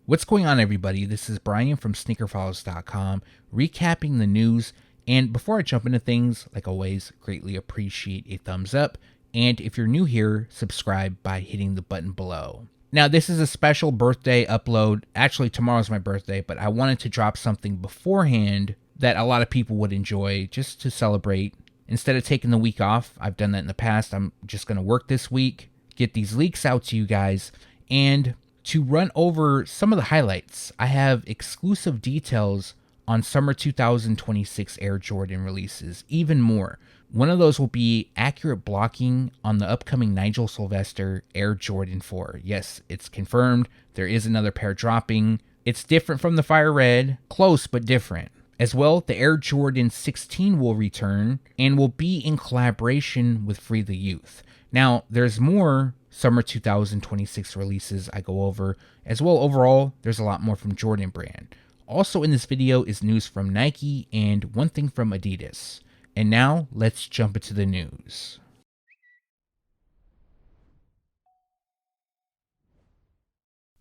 What's going on, everybody? This is Brian from SneakerFiles.com, recapping the news. And before I jump into things, like always, greatly appreciate a thumbs up. And if you're new here, subscribe by hitting the button below. Now, this is a special birthday upload. Actually, tomorrow's my birthday, but I wanted to drop something beforehand that a lot of people would enjoy just to celebrate. Instead of taking the week off, I've done that in the past. I'm just going to work this week, get these leaks out to you guys, and to run over some of the highlights. I have exclusive details on summer 2026 Air Jordan releases, even more. One of those will be accurate blocking on the upcoming Nigel Sylvester Air Jordan 4. Yes, it's confirmed. There is another pair dropping. It's different from the Fire Red, close but different. As well, the Air Jordan 16 will return and will be in collaboration with Free the Youth. Now, there's more summer 2026 releases I go over. As well, overall, there's a lot more from Jordan Brand. Also in this video is news from Nike and one thing from ADIDAS. And now, let's jump into the news.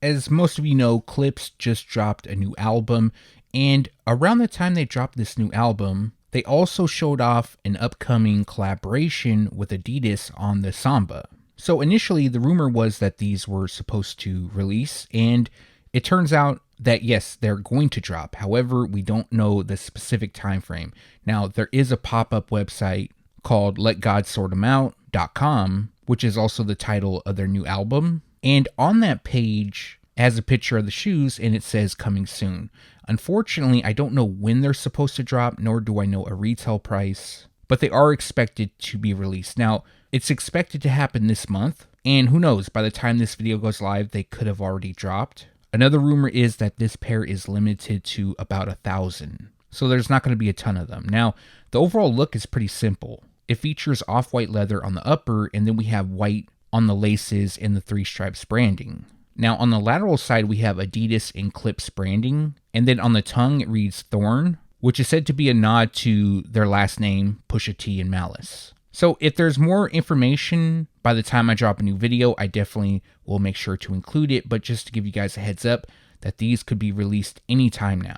As most of you know, Clipse just dropped a new album, and around the time they dropped this new album, they also showed off an upcoming collaboration with ADIDAS on the Samba. So initially, the rumor was that these were supposed to release, and it turns out that yes, they're going to drop. However, we don't know the specific time frame. Now, there is a pop-up website called LetGodSortThemOut.com, which is also the title of their new album. And on that page has a picture of the shoes, and it says coming soon. Unfortunately, I don't know when they're supposed to drop, nor do I know a retail price, but they are expected to be released. Now, it's expected to happen this month, and who knows, by the time this video goes live, they could have already dropped. Another rumor is that this pair is limited to about 1,000, so there's not going to be a ton of them. Now, the overall look is pretty simple. It features off-white leather on the upper, and then we have white on the laces and the 3 stripes branding. Now, on the lateral side, we have ADIDAS and Clipse branding, and then on the tongue, it reads Thorn, which is said to be a nod to their last name, Pusha T and Malice. So if there's more information by the time I drop a new video, I definitely will make sure to include it, but just to give you guys a heads up that these could be released anytime now.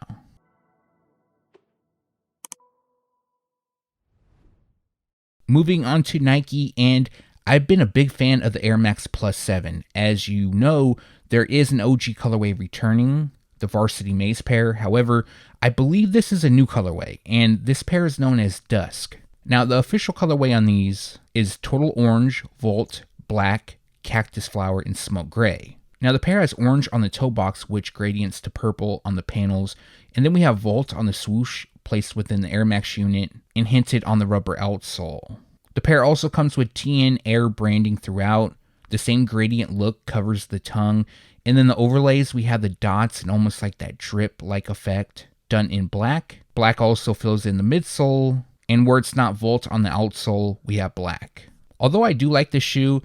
Moving on to Nike, and I've been a big fan of the Air Max Plus 7. As you know, there is an OG colorway returning, the Varsity Maze pair. However, I believe this is a new colorway, and this pair is known as Dusk. Now, the official colorway on these is Total Orange, Volt, Black, Cactus Flower, and Smoke Gray. Now, the pair has orange on the toe box, which gradients to purple on the panels, and then we have Volt on the swoosh placed within the Air Max unit and hinted on the rubber outsole. The pair also comes with TN Air branding throughout. The same gradient look covers the tongue, and then the overlays, we have the dots and almost like that drip-like effect done in black. Black also fills in the midsole, and where it's not Volt on the outsole, we have black. Although I do like this shoe,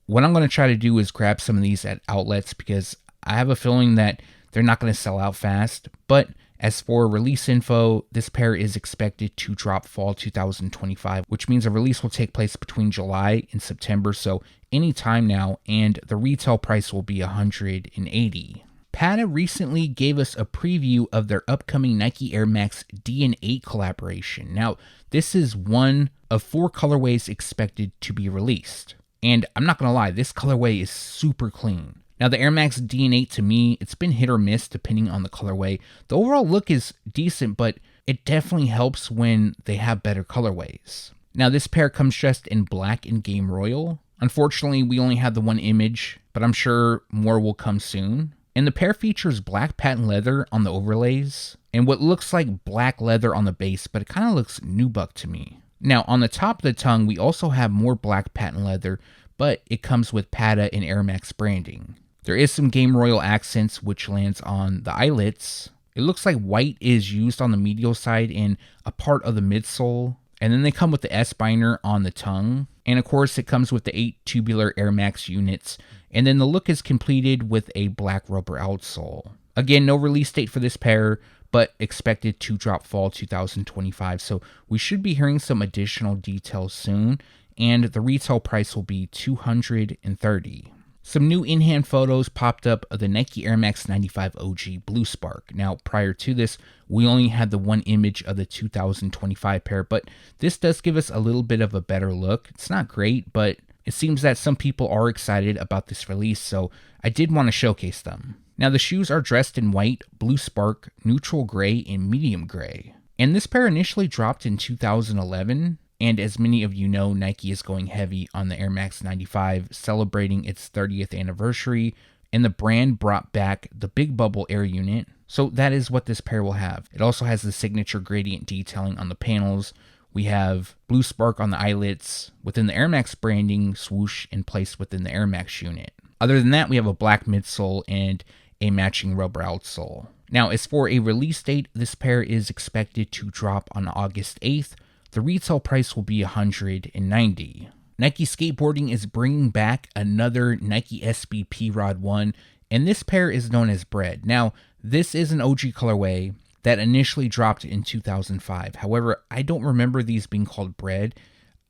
what I'm going to try to do is grab some of these at outlets because I have a feeling that they're not going to sell out fast. But as for release info, this pair is expected to drop fall 2025, which means a release will take place between July and September, so any time now, and the retail price will be $180. Patta recently gave us a preview of their upcoming Nike Air Max DN8 collaboration. Now, this is one of 4 colorways expected to be released. And I'm not going to lie, this colorway is super clean. Now, the Air Max DN8 to me, it's been hit or miss depending on the colorway. The overall look is decent, but it definitely helps when they have better colorways. Now, this pair comes dressed in black and Game Royal. Unfortunately, we only have the one image, but I'm sure more will come soon. And the pair features black patent leather on the overlays and what looks like black leather on the base, but it kind of looks nubuck to me. Now, on the top of the tongue, we also have more black patent leather, but it comes with Patta and Air Max branding. There is some Game Royal accents, which lands on the eyelets. It looks like white is used on the medial side and a part of the midsole. And then they come with the S-binder on the tongue. And of course, it comes with the 8 tubular Air Max units. And then the look is completed with a black rubber outsole. Again, no release date for this pair, but expected to drop fall 2025. So we should be hearing some additional details soon. And the retail price will be $230. Some new in-hand photos popped up of the Nike Air Max 95 OG Blue Spark. Now, prior to this, we only had the one image of the 2025 pair, but this does give us a little bit of a better look. It's not great, but it seems that some people are excited about this release, so I did want to showcase them. Now, the shoes are dressed in white, blue spark, neutral gray, and medium gray. And this pair initially dropped in 2011. And as many of you know, Nike is going heavy on the Air Max 95, celebrating its 30th anniversary, and the brand brought back the Big Bubble Air unit, so that is what this pair will have. It also has the signature gradient detailing on the panels. We have blue spark on the eyelets within the Air Max branding swoosh and placed within the Air Max unit. Other than that, we have a black midsole and a matching rubber outsole. Now, as for a release date, this pair is expected to drop on August 8th. The retail price will be $190. Nike Skateboarding is bringing back another Nike SB P-Rod 1, and this pair is known as Bred. Now, this is an OG colorway that initially dropped in 2005. However, I don't remember these being called Bred.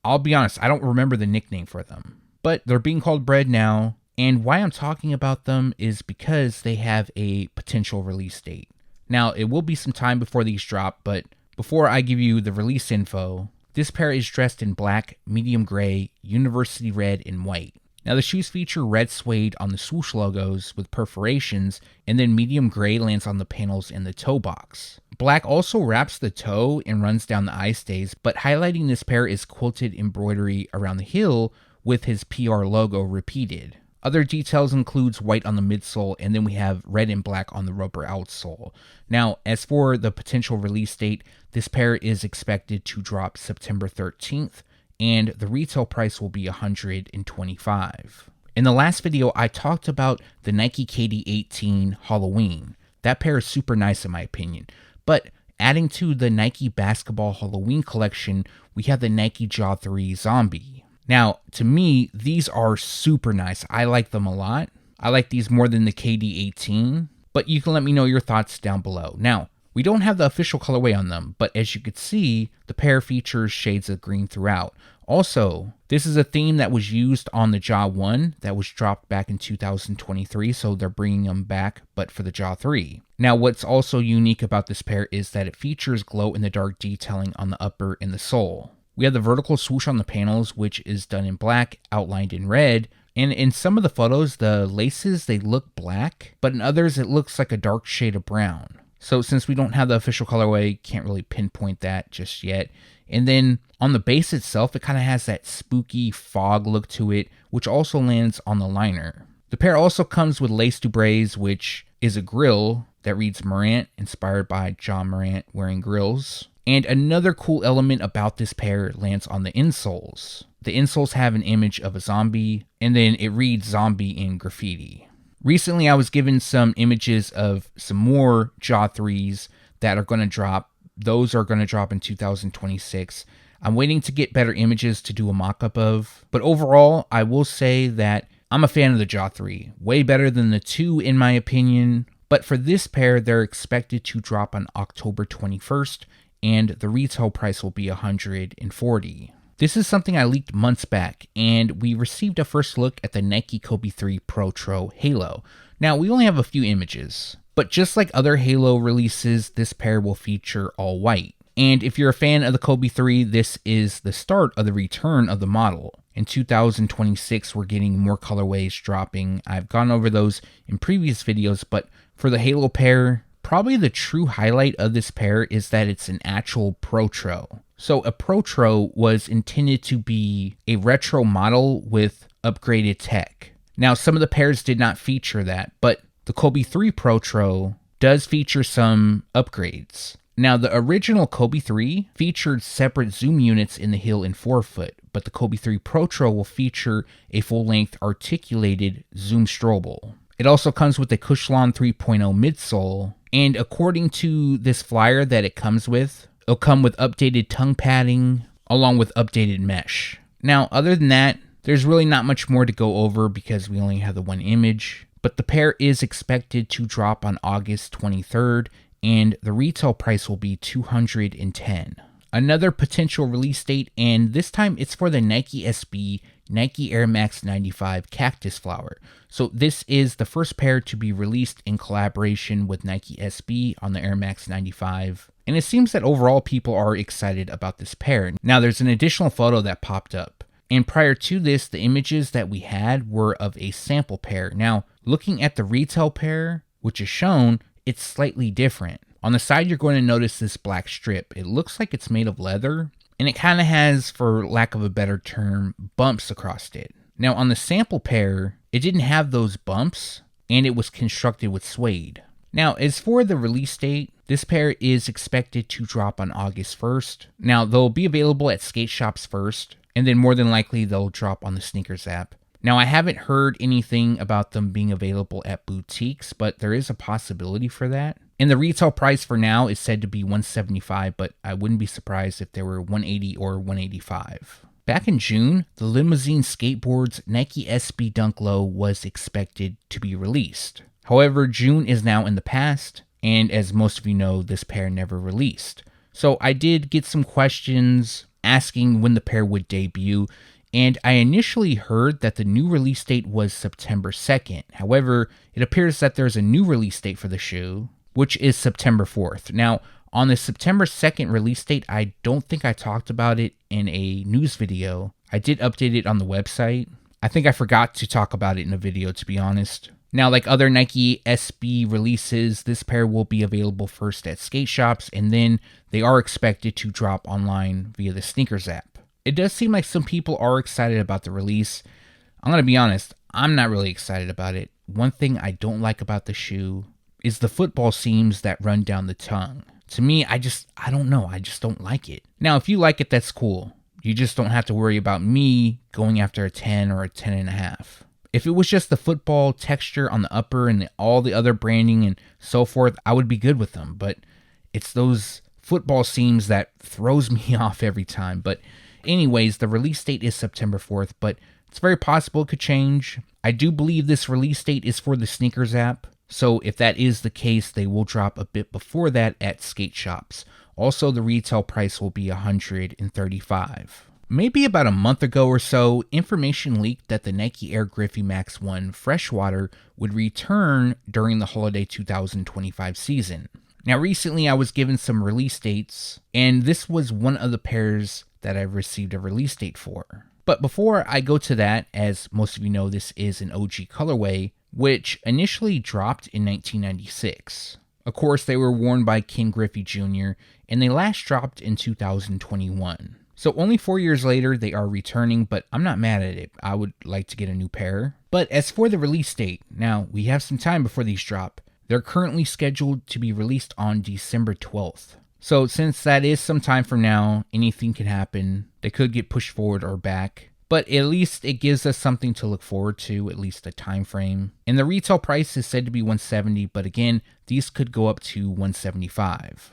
I'll be honest, I don't remember the nickname for them. But they're being called Bred now, and why I'm talking about them is because they have a potential release date. Now, it will be some time before these drop, but before I give you the release info, this pair is dressed in black, medium gray, university red, and white. Now the shoes feature red suede on the swoosh logos with perforations, and then medium gray lands on the panels and the toe box. Black also wraps the toe and runs down the eye stays, but highlighting this pair is quilted embroidery around the heel with his PR logo repeated. Other details includes white on the midsole, and then we have red and black on the rubber outsole. Now, as for the potential release date, this pair is expected to drop September 13th, and the retail price will be $125. In the last video, I talked about the Nike KD18 Halloween. That pair is super nice in my opinion, but adding to the Nike Basketball Halloween collection, we have the Nike Jaw 3 Zombie. Now, to me, these are super nice. I like them a lot. I like these more than the KD18, but you can let me know your thoughts down below. Now, we don't have the official colorway on them, but as you could see, the pair features shades of green throughout. Also, this is a theme that was used on the Jaw 1 that was dropped back in 2023, so they're bringing them back, but for the Jaw 3. Now, what's also unique about this pair is that it features glow-in-the-dark detailing on the upper and the sole. We have the vertical swoosh on the panels, which is done in black, outlined in red. And in some of the photos, the laces, they look black, but in others, it looks like a dark shade of brown. So since we don't have the official colorway, can't really pinpoint that just yet. And then on the base itself, it kind of has that spooky fog look to it, which also lands on the liner. The pair also comes with lace dubrays, which is a grill that reads Morant, inspired by John Morant wearing grills. And another cool element about this pair lands on the insoles. The insoles have an image of a zombie, and then it reads zombie in graffiti. Recently, I was given some images of some more Jaw 3s that are going to drop. Those are going to drop in 2026. I'm waiting to get better images to do a mock-up of. But overall, I will say that I'm a fan of the Jaw 3. Way better than the 2 in my opinion. But for this pair, they're expected to drop on October 21st. And the retail price will be $140. This is something I leaked months back, and we received a first look at the Nike Kobe 3 Protro Halo. Now, we only have a few images, but just like other Halo releases, this pair will feature all white. And if you're a fan of the Kobe 3, this is the start of the return of the model. In 2026, we're getting more colorways dropping. I've gone over those in previous videos, but for the Halo pair, probably the true highlight of this pair is that it's an actual Protro. So a Protro was intended to be a retro model with upgraded tech. Now, some of the pairs did not feature that, but the Kobe 3 Protro does feature some upgrades. Now, the original Kobe 3 featured separate zoom units in the heel and forefoot, but the Kobe 3 Protro will feature a full-length articulated zoom strobel. It also comes with a Cushlon 3.0 midsole, and according to this flyer that it comes with, it'll come with updated tongue padding along with updated mesh. Now, other than that, there's really not much more to go over because we only have the one image, but the pair is expected to drop on August 23rd, and the retail price will be $210. Another potential release date, and this time it's for the Nike SB Nike Air Max 95 Cactus Flower. So this is the first pair to be released in collaboration with Nike SB on the Air Max 95. And it seems that overall people are excited about this pair. Now there's an additional photo that popped up. And prior to this, the images that we had were of a sample pair. Now, looking at the retail pair, which is shown, it's slightly different. On the side, you're going to notice this black strip. It looks like it's made of leather, and it kind of has, for lack of a better term, bumps across it. Now, on the sample pair, it didn't have those bumps, and it was constructed with suede. Now, as for the release date, this pair is expected to drop on August 1st. Now, they'll be available at skate shops first, and then more than likely they'll drop on the Sneakers app. Now, I haven't heard anything about them being available at boutiques, but there is a possibility for that. And the retail price for now is said to be $175, but I wouldn't be surprised if they were $180 or $185. Back in June, the Limosine Skateboards Nike SB Dunk Low was expected to be released. However, June is now in the past, and as most of you know, this pair never released. So I did get some questions asking when the pair would debut, and I initially heard that the new release date was September 2nd. However, it appears that there's a new release date for the shoe, which is September 4th. Now, on the September 2nd release date, I don't think I talked about it in a news video. I did update it on the website. I think I forgot to talk about it in a video, to be honest. Now, like other Nike SB releases, this pair will be available first at skate shops, and then they are expected to drop online via the Sneakers app. It does seem like some people are excited about the release. I'm going to be honest, I'm not really excited about it. One thing I don't like about the shoe is the football seams that run down the tongue. To me, I don't know, I just don't like it. Now, if you like it, that's cool. You just don't have to worry about me going after a 10 or a 10.5. If it was just the football texture on the upper and all the other branding and so forth, I would be good with them. But it's those football seams that throws me off every time. But anyways, the release date is September 4th, but it's very possible it could change. I do believe this release date is for the Sneakers app. So if that is the case, they will drop a bit before that at skate shops. Also, the retail price will be $135. Maybe about a month ago or so, information leaked that the Nike Air Griffey Max 1 Freshwater would return during the holiday 2025 season. Now, recently I was given some release dates, and this was one of the pairs that I received a release date for. But before I go to that, as most of you know, this is an OG colorway, which initially dropped in 1996. Of course, they were worn by Ken Griffey Jr., and they last dropped in 2021. So only 4 years later, they are returning, but I'm not mad at it. I would like to get a new pair. But as for the release date, now we have some time before these drop. They're currently scheduled to be released on December 12th. So since that is some time from now, anything can happen. They could get pushed forward or back. But at least it gives us something to look forward to, at least a time frame. And the retail price is said to be $170, but again, these could go up to $175.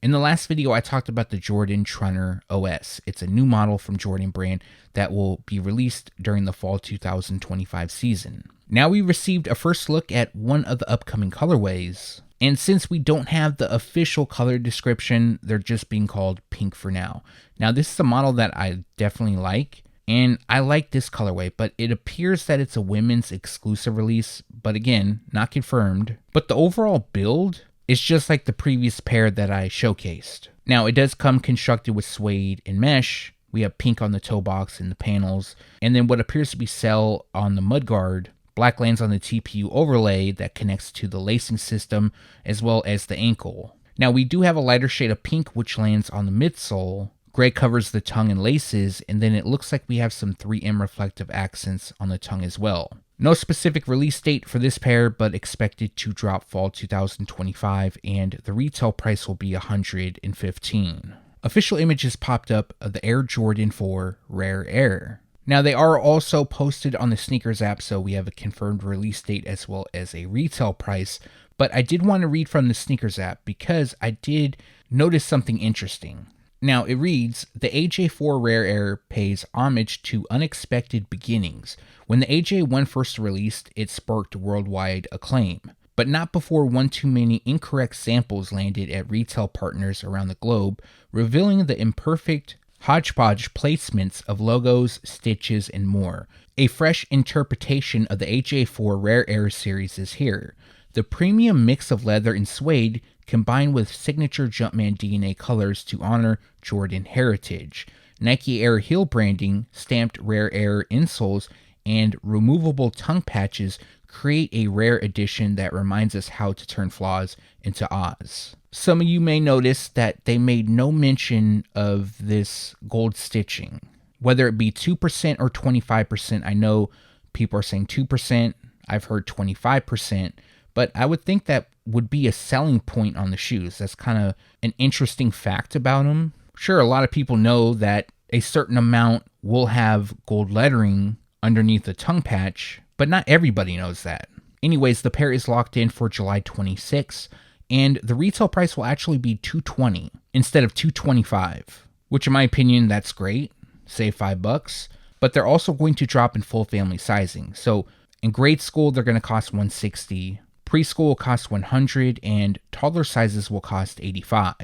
In the last video, I talked about the Jordan Trunner OS. It's a new model from Jordan brand that will be released during the fall 2025 season. Now we received a first look at one of the upcoming colorways, and since we don't have the official color description, they're just being called pink for now. Now this is a model that I definitely like, and I like this colorway, but it appears that it's a women's exclusive release, but again, not confirmed. But the overall build, it's just like the previous pair that I showcased. Now, it does come constructed with suede and mesh. We have pink on the toe box and the panels, and then what appears to be cell on the mudguard. Black lands on the TPU overlay that connects to the lacing system, as well as the ankle. Now, we do have a lighter shade of pink, which lands on the midsole. Gray covers the tongue and laces, and then it looks like we have some 3M reflective accents on the tongue as well. No specific release date for this pair, but expected to drop fall 2025, and the retail price will be $115. Official images popped up of the Air Jordan 4 Rare Air. Now they are also posted on the Sneakers app, so we have a confirmed release date as well as a retail price, but I did want to read from the Sneakers app because I did notice something interesting. Now it reads, the AJ4 Rare Air pays homage to unexpected beginnings. When the AJ1 first released, it sparked worldwide acclaim. but not before one too many incorrect samples landed at retail partners around the globe, revealing the imperfect hodgepodge placements of logos, stitches, and more. A fresh interpretation of the AJ4 Rare Air series is here. The premium mix of leather and suede combined with signature Jumpman DNA colors to honor Jordan heritage. Nike Air heel branding, stamped Rare Air insoles, and removable tongue patches create a rare edition that reminds us how to turn flaws into Oz. Some of you may notice that they made no mention of this gold stitching. Whether it be 2% or 25%, I know people are saying 2%, I've heard 25%, but I would think that would be a selling point on the shoes. That's kind of an interesting fact about them. Sure, a lot of people know that a certain amount will have gold lettering underneath the tongue patch, but not everybody knows that. Anyways, the pair is locked in for July 26th, and the retail price will actually be $220 instead of $225, which in my opinion, that's great. Save $5, but they're also going to drop in full family sizing. So in grade school, they're going to cost $160, preschool will cost $100, and toddler sizes will cost $85.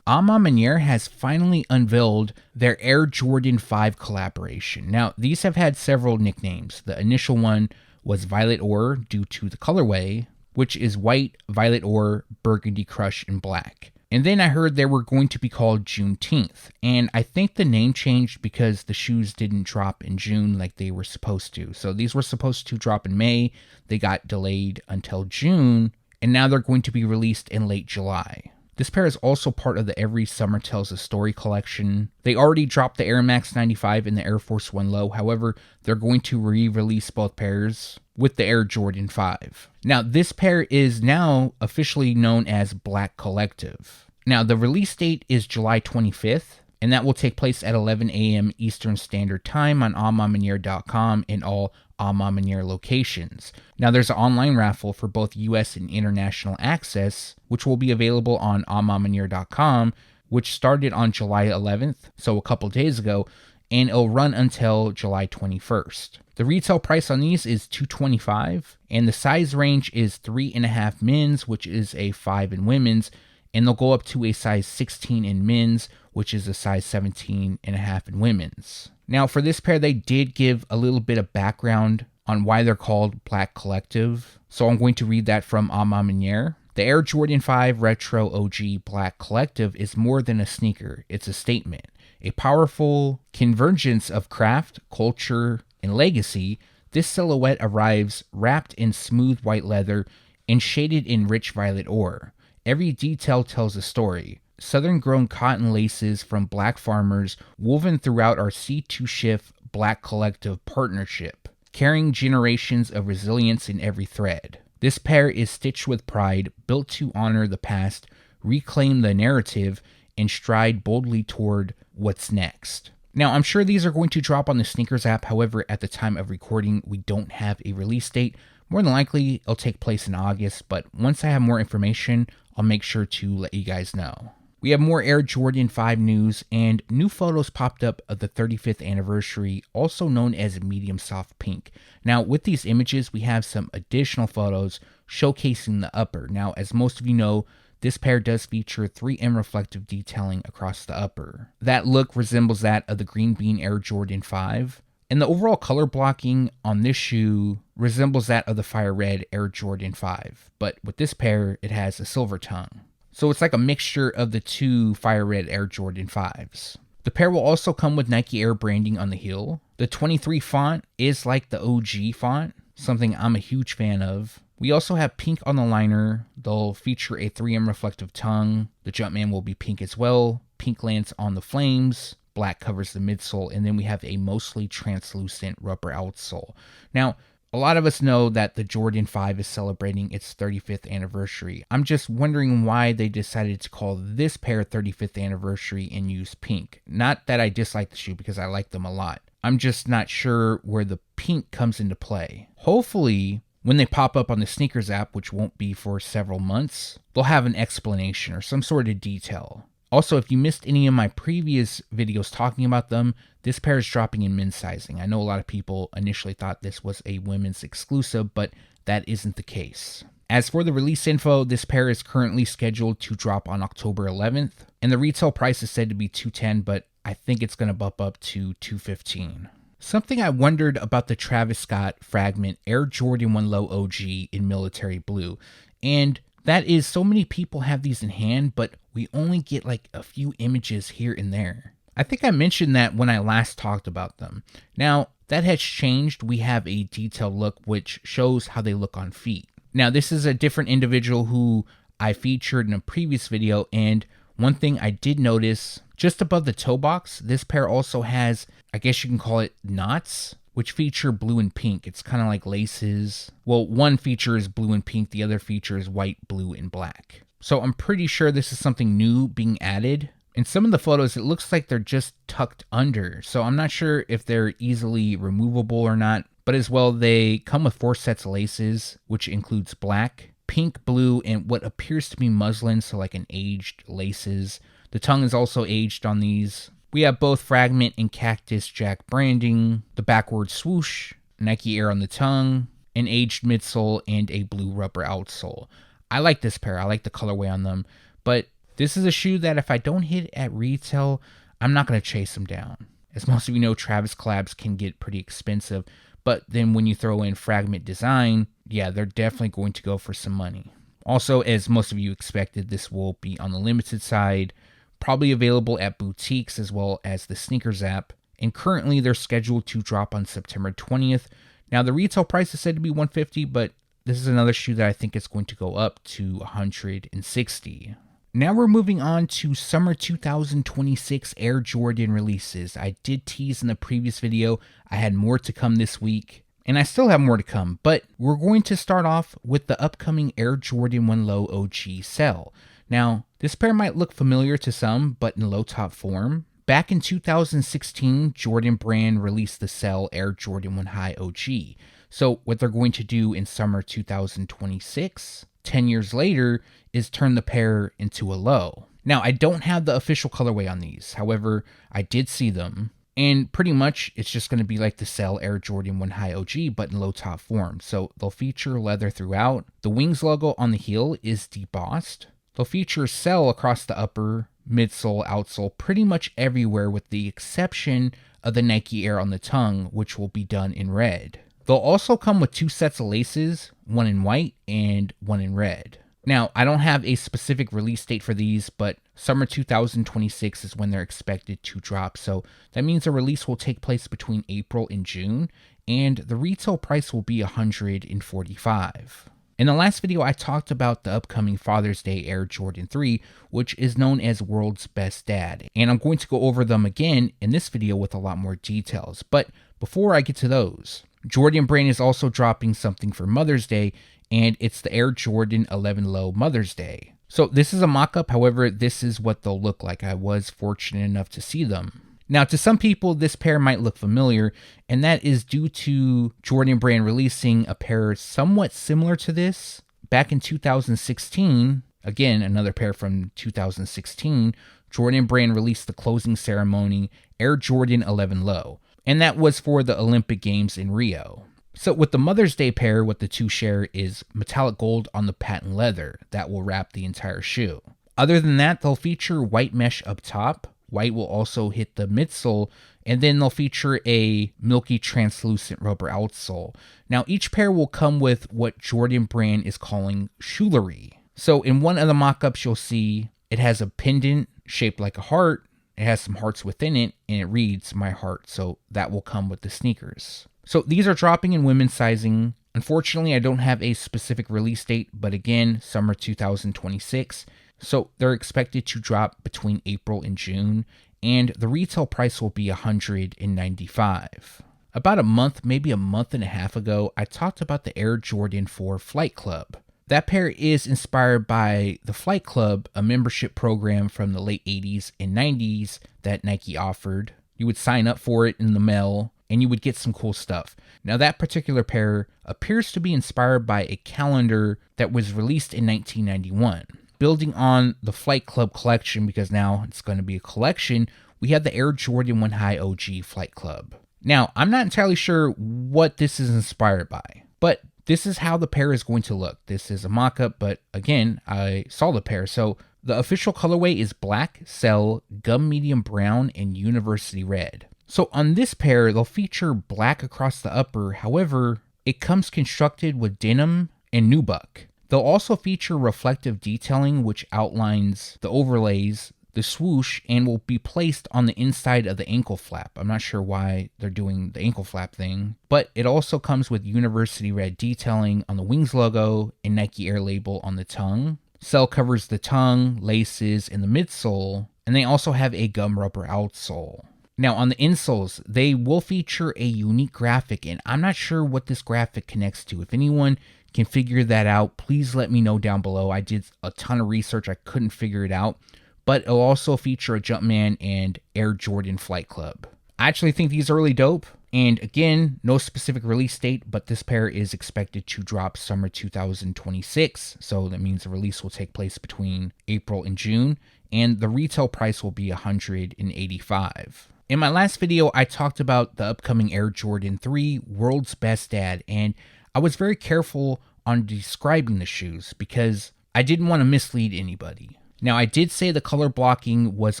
Maniere has finally unveiled their Air Jordan 5 collaboration. Now, these have had several nicknames. The initial one was Violet Ore due to the colorway, which is white, violet ore, burgundy crush, and black. And then I heard they were going to be called Juneteenth, and I think the name changed because the shoes didn't drop in June like they were supposed to. So these were supposed to drop in May, they got delayed until June, and now they're going to be released in late July. This pair is also part of the Every Summer Tells a Story collection. They already dropped the Air Max 95 and the Air Force 1 Low, however, they're going to re-release both pairs with the Air Jordan 5. Now, this pair is now officially known as Black Collective. Now, the release date is July 25th, and that will take place at 11 a.m. Eastern Standard Time on Maniere.com and all Maniere locations. Now, there's an online raffle for both US and international access, which will be available on Maniere.com, which started on July 11th, so a couple days ago, and it'll run until July 21st. The retail price on these is $225, and the size range is 3.5 men's, which is a 5 in women's, and they'll go up to a size 16 in men's, which is a size 17.5 in women's. Now, for this pair, they did give a little bit of background on why they're called Black Collective, so I'm going to read that from Maniere. The Air Jordan 5 Retro OG Black Collective is more than a sneaker, it's a statement. A powerful convergence of craft, culture, and legacy, this silhouette arrives wrapped in smooth white leather and shaded in rich violet ore. Every detail tells a story. Southern-grown cotton laces from black farmers woven throughout our C2 Shift Black Collective partnership, carrying generations of resilience in every thread. This pair is stitched with pride, built to honor the past, reclaim the narrative, and stride boldly toward what's next. Now, I'm sure these are going to drop on the Sneakers app. However, at the time of recording, we don't have a release date. More than likely, it'll take place in August, but once I have more information, I'll make sure to let you guys know. We have more Air Jordan 5 news, and new photos popped up of the 35th anniversary, also known as medium soft pink. Now, with these images, we have some additional photos showcasing the upper. Now, as most of you know, this pair does feature 3M reflective detailing across the upper. That look resembles that of the Green Bean Air Jordan 5, and the overall color blocking on this shoe resembles that of the Fire Red Air Jordan 5, but with this pair, it has a silver tongue. So it's like a mixture of the two Fire Red Air Jordan 5s. The pair will also come with Nike Air branding on the heel. The 23 font is like the OG font, something I'm a huge fan of. We also have pink on the liner. They'll feature a 3M reflective tongue. The Jumpman will be pink as well. Pink lands on the flames. Black covers the midsole. And then we have a mostly translucent rubber outsole. Now, a lot of us know that the Jordan 5 is celebrating its 35th anniversary. I'm just wondering why they decided to call this pair 35th anniversary and use pink. Not that I dislike the shoe because I like them a lot. I'm just not sure where the pink comes into play. Hopefully, when they pop up on the Sneakers app, which won't be for several months, they'll have an explanation or some sort of detail. Also, if you missed any of my previous videos talking about them, this pair is dropping in men's sizing. I know a lot of people initially thought this was a women's exclusive, but that isn't the case. As for the release info, this pair is currently scheduled to drop on October 11th, and the retail price is said to be $210, but I think it's going to bump up to $215. Something I wondered about the Travis Scott Fragment Air Jordan 1 Low OG in military blue, and that is so many people have these in hand, but we only get like a few images here and there. I think I mentioned that when I last talked about them. Now, that has changed. We have a detailed look which shows how they look on feet. Now, this is a different individual who I featured in a previous video, and one thing I did notice, just above the toe box, this pair also has, I guess you can call it knots, which feature blue and pink. It's kind of like laces. Well, one feature is blue and pink, the other feature is white, blue, and black. So I'm pretty sure this is something new being added. In some of the photos, it looks like they're just tucked under, so I'm not sure if they're easily removable or not. But as well, they come with 4 sets of laces, which includes black, pink, blue, and what appears to be muslin, so like an aged laces. The tongue is also aged on these. We have both Fragment and Cactus Jack branding, the backward swoosh, Nike Air on the tongue, an aged midsole, and a blue rubber outsole. I like this pair. I like the colorway on them, but this is a shoe that if I don't hit at retail, I'm not going to chase them down. As most of you know, Travis collabs can get pretty expensive, but then when you throw in Fragment design, yeah, they're definitely going to go for some money. Also, as most of you expected, this will be on the limited side, probably available at boutiques as well as the Sneakers app, and currently they're scheduled to drop on September 20th. Now, the retail price is said to be $150, but this is another shoe that I think is going to go up to $160. Now we're moving on to summer 2026 Air Jordan releases. I did tease in the previous video I had more to come this week, and I still have more to come, but we're going to start off with the upcoming Air Jordan 1 Low OG Cell. Now, this pair might look familiar to some, but in low top form. Back in 2016, Jordan Brand released the Cell Air Jordan 1 High OG. So what they're going to do in summer 2026, 10 years later, is turn the pair into a low. Now, I don't have the official colorway on these. However, I did see them. And pretty much, it's just going to be like the Cell Air Jordan 1 High OG, but in low top form. So they'll feature leather throughout. The Wings logo on the heel is debossed. They'll feature Cell across the upper, midsole, outsole, pretty much everywhere with the exception of the Nike Air on the tongue, which will be done in red. They'll also come with 2 sets of laces, one in white and one in red. Now, I don't have a specific release date for these, but summer 2026 is when they're expected to drop. So that means the release will take place between April and June, and the retail price will be $145. In the last video, I talked about the upcoming Father's Day Air Jordan 3, which is known as World's Best Dad, and I'm going to go over them again in this video with a lot more details. But before I get to those, Jordan Brand is also dropping something for Mother's Day, and it's the Air Jordan 11 Low Mother's Day. So this is a mock-up, however, this is what they'll look like. I was fortunate enough to see them. Now, to some people, this pair might look familiar, and that is due to Jordan Brand releasing a pair somewhat similar to this. Back in 2016, again, another pair from 2016, Jordan Brand released the closing ceremony Air Jordan 11 Low, and that was for the Olympic Games in Rio. So with the Mother's Day pair, what the two share is metallic gold on the patent leather that will wrap the entire shoe. Other than that, they'll feature white mesh up top. White will also hit the midsole, and then they'll feature a milky translucent rubber outsole. Now, each pair will come with what Jordan Brand is calling jewelry. So in one of the mock-ups, you'll see it has a pendant shaped like a heart. It has some hearts within it, and it reads "My Heart." So that will come with the sneakers. So these are dropping in women's sizing. Unfortunately, I don't have a specific release date, but again, summer 2026. So they're expected to drop between April and June, and the retail price will be $195. About a month, maybe a month and a half ago, I talked about the Air Jordan 4 Flight Club. That pair is inspired by the Flight Club, a membership program from the late 80s and 90s that Nike offered. You would sign up for it in the mail, and you would get some cool stuff. Now, that particular pair appears to be inspired by a calendar that was released in 1991. Building on the Flight Club collection, because now it's going to be a collection, we have the Air Jordan 1 High OG Flight Club. Now, I'm not entirely sure what this is inspired by, but this is how the pair is going to look. This is a mock-up, but again, I saw the pair. So the official colorway is black, cell, gum medium brown, and university red. So on this pair, they'll feature black across the upper. However, it comes constructed with denim and nubuck. They'll also feature reflective detailing, which outlines the overlays, the swoosh, and will be placed on the inside of the ankle flap. I'm not sure why they're doing the ankle flap thing, but it also comes with university red detailing on the wings logo and Nike Air label on the tongue. Cell covers the tongue, laces, and the midsole, and they also have a gum rubber outsole. Now on the insoles, they will feature a unique graphic, and I'm not sure what this graphic connects to. If anyone can figure that out, please let me know down below. I did a ton of research, I couldn't figure it out. But it'll also feature a Jumpman and Air Jordan Flight Club. I actually think these are really dope. And again, no specific release date, but this pair is expected to drop summer 2026. So that means the release will take place between April and June. And the retail price will be $185. In my last video, I talked about the upcoming Air Jordan 3 World's Best Dad. And I was very careful on describing the shoes because I didn't want to mislead anybody. Now, I did say the color blocking was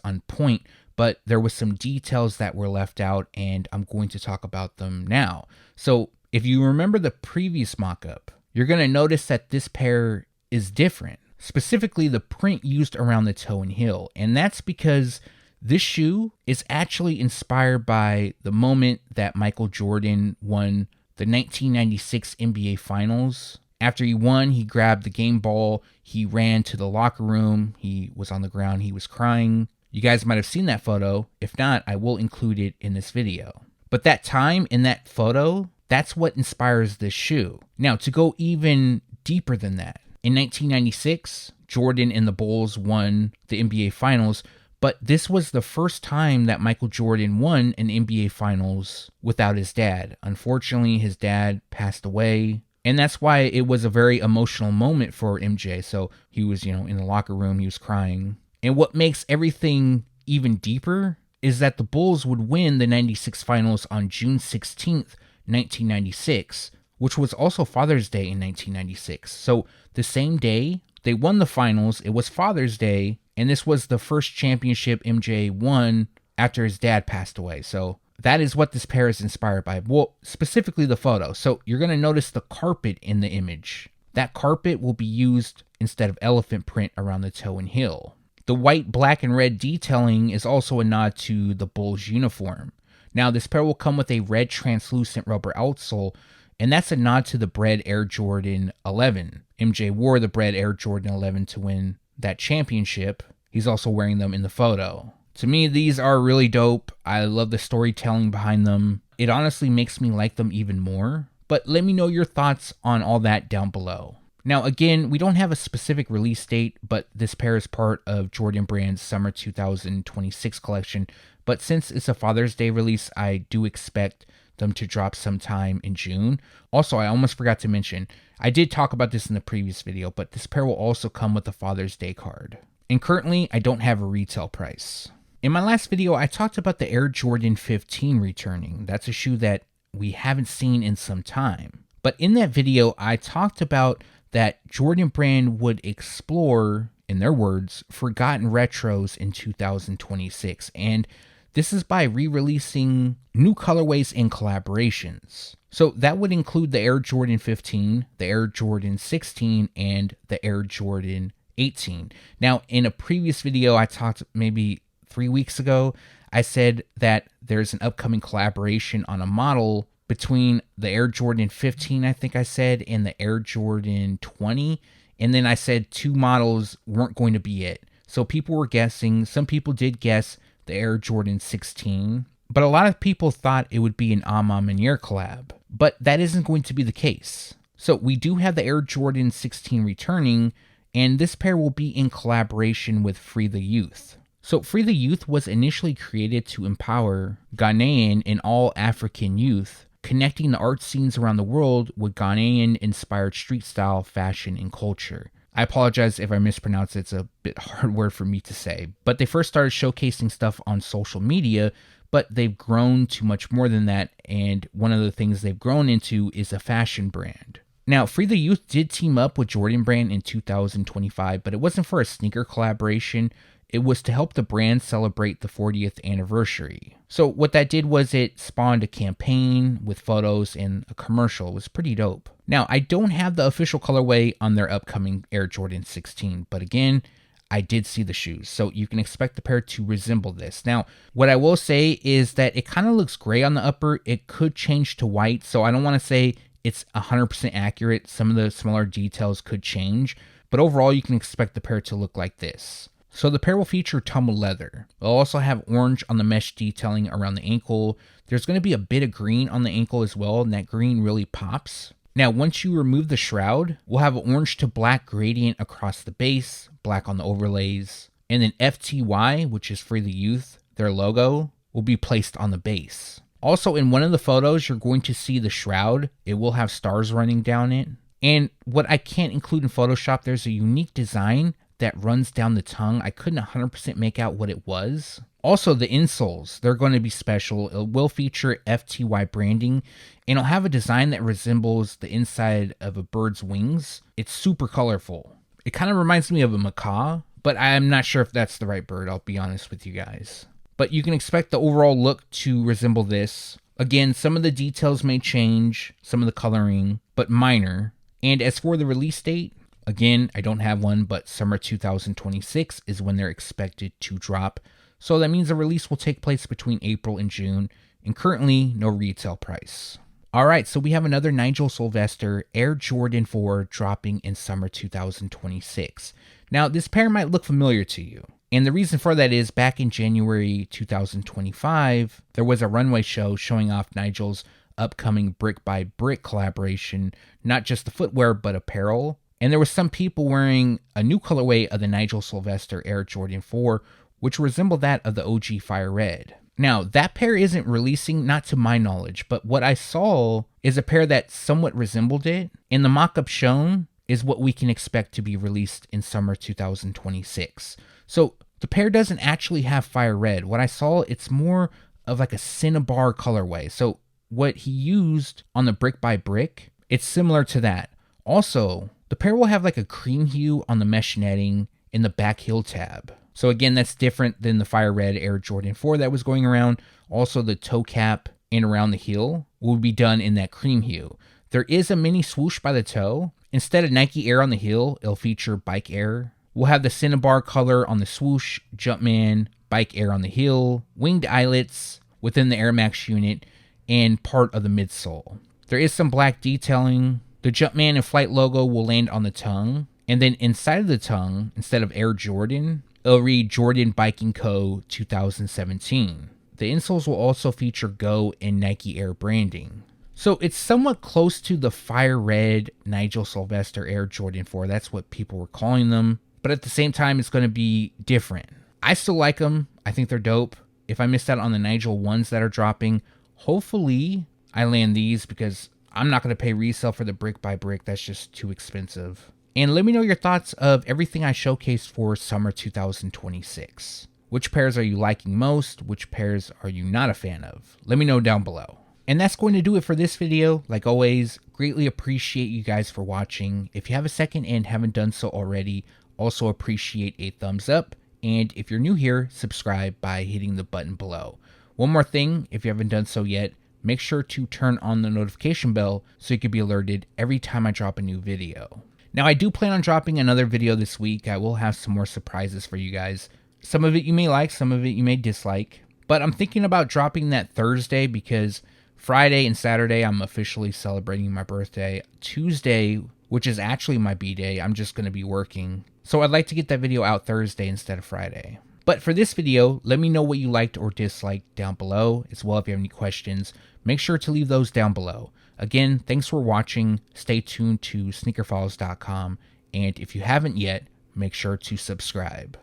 on point, but there was some details that were left out, and I'm going to talk about them now. So, if you remember the previous mock-up, you're going to notice that this pair is different. Specifically, the print used around the toe and heel, and that's because this shoe is actually inspired by the moment that Michael Jordan won the 1996 NBA Finals. After he won, he grabbed the game ball, he ran to the locker room, he was on the ground, he was crying. You guys might have seen that photo. If not, I will include it in this video. But that time in that photo, that's what inspires this shoe. Now, to go even deeper than that, in 1996, Jordan and the Bulls won the NBA Finals, but this was the first time that Michael Jordan won an NBA Finals without his dad. Unfortunately, his dad passed away. And that's why it was a very emotional moment for MJ. So he was, in the locker room, he was crying. And what makes everything even deeper is that the Bulls would win the 96 finals on June 16th, 1996, which was also Father's Day in 1996. So the same day they won the finals, it was Father's Day, and this was the first championship MJ won after his dad passed away. So that is what this pair is inspired by. Well, specifically the photo. So you're going to notice the carpet in the image. That carpet will be used instead of elephant print around the toe and heel. The white, black, and red detailing is also a nod to the Bulls uniform. Now, this pair will come with a red translucent rubber outsole, and that's a nod to the Bred Air Jordan 11. MJ wore the Bred Air Jordan 11 to win that championship. He's also wearing them in the photo. To me, these are really dope. I love the storytelling behind them. It honestly makes me like them even more. But let me know your thoughts on all that down below. Now, again, we don't have a specific release date, but this pair is part of Jordan Brand's Summer 2026 collection. But since it's a Father's Day release, I do expect them to drop sometime in June. Also, I almost forgot to mention, I did talk about this in the previous video, but this pair will also come with a Father's Day card. And currently, I don't have a retail price. In my last video, I talked about the Air Jordan 15 returning. That's a shoe that we haven't seen in some time. But in that video, I talked about that Jordan Brand would explore, in their words, forgotten retros in 2026. And this is by re-releasing new colorways and collaborations. So that would include the Air Jordan 15, the Air Jordan 16, and the Air Jordan 18. Now, in a previous video, I talked maybe 3 weeks ago, I said that there's an upcoming collaboration on a model between the Air Jordan 15, I think I said, and the Air Jordan 20. And then I said 2 models weren't going to be it. So people were guessing. Some people did guess the Air Jordan 16. But a lot of people thought it would be an Maniere collab. But that isn't going to be the case. So we do have the Air Jordan 16 returning, and this pair will be in collaboration with Free the Youth. So Free the Youth was initially created to empower Ghanaian and all African youth, connecting the art scenes around the world with Ghanaian-inspired street style, fashion, and culture. I apologize if I mispronounce it. It's a bit hard word for me to say. But they first started showcasing stuff on social media, but they've grown to much more than that, and one of the things they've grown into is a fashion brand. Now, Free the Youth did team up with Jordan Brand in 2025, but it wasn't for a sneaker collaboration. It was to help the brand celebrate the 40th anniversary. So what that did was it spawned a campaign with photos and a commercial. It was pretty dope. Now, I don't have the official colorway on their upcoming Air Jordan 16, but again, I did see the shoes, so you can expect the pair to resemble this. Now, what I will say is that it kind of looks gray on the upper. It could change to white, so I don't want to say it's 100% accurate. Some of the smaller details could change, but overall, you can expect the pair to look like this. So the pair will feature tumbled leather. It'll also have orange on the mesh detailing around the ankle. There's going to be a bit of green on the ankle as well, and that green really pops. Now, once you remove the shroud, we'll have an orange to black gradient across the base, black on the overlays, and then FTY, which is Free the Youth, their logo, will be placed on the base. Also, in one of the photos, you're going to see the shroud. It will have stars running down it. And what I can't include in Photoshop, there's a unique design that runs down the tongue. I couldn't 100% make out what it was. Also, the insoles, they're going to be special. It will feature FTY branding, and it'll have a design that resembles the inside of a bird's wings. It's super colorful. It kind of reminds me of a macaw, but I'm not sure if that's the right bird, I'll be honest with you guys. But you can expect the overall look to resemble this. Again, some of the details may change, some of the coloring, but minor. And as for the release date, again, I don't have one, but summer 2026 is when they're expected to drop. So that means the release will take place between April and June, and currently no retail price. Alright, so we have another Nigel Sylvester Air Jordan 4 dropping in summer 2026. Now, this pair might look familiar to you. And the reason for that is back in January 2025, there was a runway show showing off Nigel's upcoming Brick by Brick collaboration, not just the footwear, but apparel. And there were some people wearing a new colorway of the Nigel Sylvester Air Jordan 4, which resembled that of the OG Fire Red. Now, that pair isn't releasing, not to my knowledge, but what I saw is a pair that somewhat resembled it, and the mock-up shown is what we can expect to be released in summer 2026. So, the pair doesn't actually have Fire Red. What I saw, it's more of like a Cinnabar colorway. So, what he used on the Brick by Brick, it's similar to that. Also, the pair will have like a cream hue on the mesh netting in the back heel tab. So again, that's different than the Fire Red Air Jordan 4 that was going around. Also, the toe cap and around the heel will be done in that cream hue. There is a mini swoosh by the toe. Instead of Nike Air on the heel, it'll feature Bike Air. We'll have the Cinnabar color on the swoosh, Jumpman, Bike Air on the heel, winged eyelets within the Air Max unit, and part of the midsole. There is some black detailing. The Jumpman and Flight logo will land on the tongue. And then inside of the tongue, instead of Air Jordan, it'll read Jordan Biking Co. 2017. The insoles will also feature Go and Nike Air branding. So it's somewhat close to the Fire Red Nigel Sylvester Air Jordan 4. That's what people were calling them. But at the same time, it's going to be different. I still like them. I think they're dope. If I missed out on the Nigel ones that are dropping, hopefully I land these because I'm not going to pay resale for the Brick by Brick. That's just too expensive. And let me know your thoughts of everything I showcased for summer 2026. Which pairs are you liking most? Which pairs are you not a fan of? Let me know down below. And that's going to do it for this video. Like always, greatly appreciate you guys for watching. If you have a second and haven't done so already, also appreciate a thumbs up. And if you're new here, subscribe by hitting the button below. One more thing, if you haven't done so yet, make sure to turn on the notification bell so you can be alerted every time I drop a new video. Now, I do plan on dropping another video this week. I will have some more surprises for you guys. Some of it you may like, some of it you may dislike. But I'm thinking about dropping that Thursday because Friday and Saturday I'm officially celebrating my birthday. Tuesday, which is actually my B-day, I'm just going to be working. So I'd like to get that video out Thursday instead of Friday. But for this video, let me know what you liked or disliked down below. As well, if you have any questions, make sure to leave those down below. Again, thanks for watching. Stay tuned to SneakerFiles.com. And if you haven't yet, make sure to subscribe.